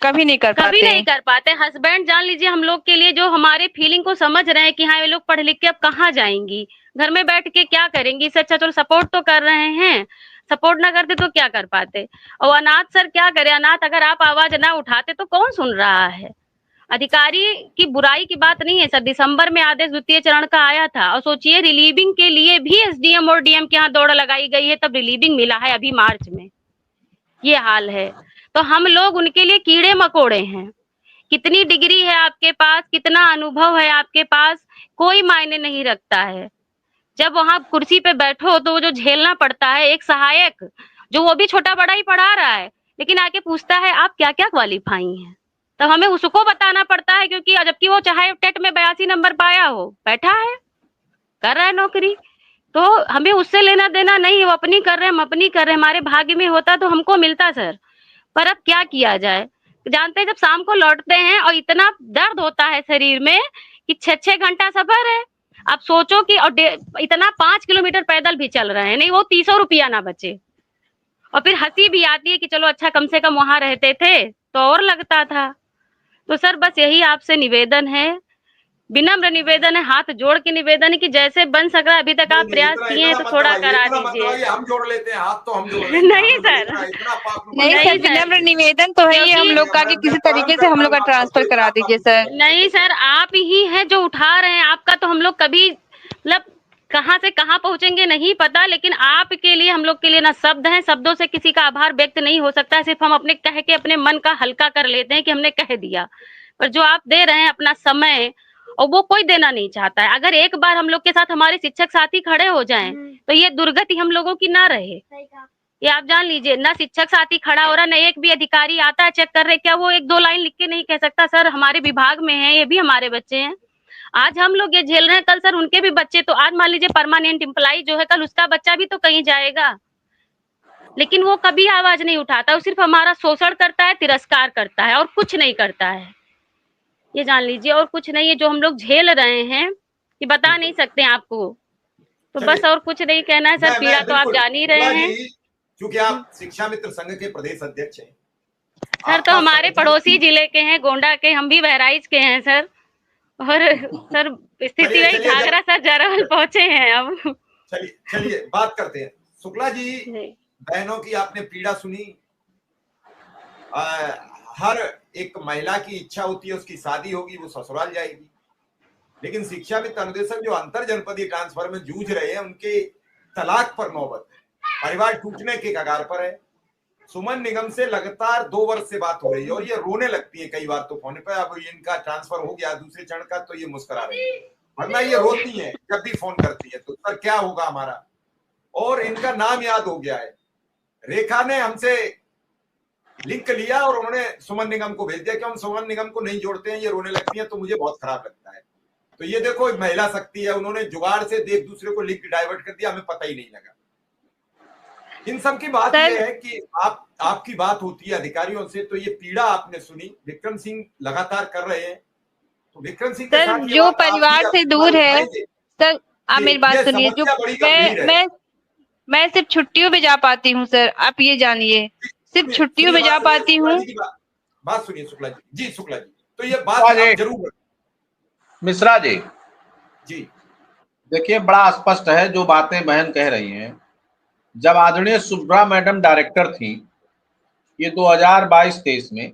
कभी नहीं कर पाते, कभी नहीं कर पाते। हस्बैंड जान लीजिए हम लोग के लिए जो हमारे फीलिंग को समझ रहे हैं कि हाँ ये लोग पढ़ लिख के अब कहाँ जाएंगी, घर में बैठ के क्या करेंगी, इससे अच्छा चलो सपोर्ट तो कर रहे हैं, सपोर्ट ना करते तो क्या कर पाते। और अनाथ सर क्या करे, अनाथ अगर आप आवाज ना उठाते तो कौन सुन रहा है। अधिकारी की बुराई की बात नहीं है सर, दिसंबर में आदेश द्वितीय चरण का आया था और सोचिए रिलीविंग के लिए भी एसडीएम और डीएम के यहाँ दौड़ लगाई गई है, तब रिलीविंग मिला है अभी मार्च में। ये हाल है। तो हम लोग उनके लिए कीड़े मकोड़े हैं। कितनी डिग्री है आपके पास, कितना अनुभव है आपके पास, कोई मायने नहीं रखता है। जब वहां कुर्सी पे बैठो तो वो जो झेलना पड़ता है, एक सहायक जो वो भी छोटा बड़ा ही पढ़ा रहा है लेकिन आके पूछता है आप क्या क्या क्वालिफाई हैं, तब हमें उसको बताना पड़ता है, क्योंकि जबकि वो चाहे टेट में 82 नंबर पाया हो, बैठा है कर रहा है नौकरी, तो हमें उससे लेना देना नहीं। वो अपनी कर रहे हैं, हम अपनी कर रहे हैं, हमारे भाग्य में होता तो हमको मिलता सर। पर अब क्या किया जाए। जानते हैं जब शाम को लौटते हैं और इतना दर्द होता है शरीर में कि 6-6 घंटा सफर है। आप सोचो कि और इतना 5 किलोमीटर पैदल भी चल रहे हैं, नहीं वो 300 रुपया ना बचे। और फिर हंसी भी आती है कि चलो अच्छा कम से कम वहां रहते थे तो और लगता था। तो सर बस यही आपसे निवेदन है, विनम्र निवेदन है, हाथ जोड़ के निवेदन है कि जैसे बन सक रहा है, अभी तक आप प्रयास किए हैं तो थोड़ा करा दीजिए। हम जोड़ लेते हैं हाथ, तो हम जोड़ लेंगे। नहीं सर, नहीं सर, विनम्र निवेदन तो है ही हम लोग का कि किसी तरीके से हम लोग का ट्रांसफर करा दीजिए सर। नहीं सर, आप ही हैं जो उठा रहे हैं, आपका तो हम लोग कभी मतलब कहाँ से कहाँ पहुंचेंगे नहीं पता, लेकिन आपके लिए हम लोग के लिए ना शब्द हैं, शब्दों से किसी का आभार व्यक्त नहीं हो सकता है। सिर्फ हम अपने कह के अपने मन का हल्का कर लेते हैं कि हमने कह दिया, पर जो आप दे रहे हैं अपना समय और वो कोई देना नहीं चाहता है। अगर एक बार हम लोग के साथ हमारे शिक्षक साथी खड़े हो जाएं तो ये दुर्गति हम लोगों की ना रहे। ये आप जान लीजिए, ना शिक्षक साथी खड़ा हो रहा, ना एक भी अधिकारी आता है चेक कर रहे, क्या वो 1-2 लाइन लिख के नहीं कह सकता सर हमारे विभाग में है, ये भी हमारे बच्चे हैं। आज हम लोग ये झेल रहे हैं, कल सर उनके भी बच्चे, तो आज मान लीजिए परमानेंट एम्प्लॉय जो है, कल उसका बच्चा भी तो कहीं जाएगा, लेकिन वो कभी आवाज नहीं उठाता, वो सिर्फ हमारा शोषण करता है, तिरस्कार करता है और कुछ नहीं करता है। ये जान लीजिए और कुछ नहीं है जो हम लोग झेल रहे हैं कि बता नहीं सकते आपको। तो बस और कुछ नहीं कहना है सर, पीड़ा तो आप जान ही रहे हैं। क्योंकि आप शिक्षा मित्र संघ के प्रदेश अध्यक्ष हैं सर, तो हमारे पड़ोसी जिले के हैं, गोंडा के, हम भी बहराइच के हैं सर। और सर स्थिति वही घाघरा सर जरवल पहुंचे हैं अब। चलिए बात करते हैं। शुक्ला जी, बहनों की आपने पीड़ा सुनी। हर एक महिला की इच्छा होती है उसकी शादी होगी, वो ससुराल जाएगी, लेकिन शिक्षा मित्र अनुदेशक जो अंतर जनपदीय ट्रांसफर में जूझ रहे हैं उनके तलाक पर नौबत है, परिवार टूटने के कगार पर है। सुमन निगम से लगातार 2 वर्ष से बात हो रही है और ये रोने लगती है कई बार तो फोन पे। अब इनका ट्रांसफर हो गया दूसरे चरण का तो ये मुस्कुरा रही है, वरना ये रोती है जब भी फोन करती है तो सर क्या होगा हमारा। और इनका नाम याद हो गया है, रेखा ने हमसे लिंक लिया और उन्होंने सुमन निगम को भेज दिया कि हम सुमन निगम को नहीं जोड़ते हैं, ये रोने लगती है, तो मुझे बहुत खराब लगता है। तो ये देखो महिला शक्ति है, उन्होंने जुगाड़ से एक दूसरे को लिंक डाइवर्ट कर दिया, हमें पता ही नहीं लगा। इन सब की बात यह है कि आपकी बात होती है अधिकारियों से, तो ये पीड़ा आपने सुनी, विक्रम सिंह लगातार कर रहे हैं, तो विक्रम सिंह के साथ जो परिवार से दूर है सर, आप मेरी बात सुनिए, जो मैं सिर्फ छुट्टियों में जा पाती हूँ सर, आप ये जानिए, सिर्फ छुट्टियों में जा पाती हूँ। बात सुनिए शुक्ला जी। जी शुक्ला जी, तो ये बात जरूर। मिश्रा जी जी देखिए, बड़ा स्पष्ट है जो बातें बहन कह रही हैं। जब आदरणीय सुब्रा मैडम डायरेक्टर थी, ये 2022-23 में,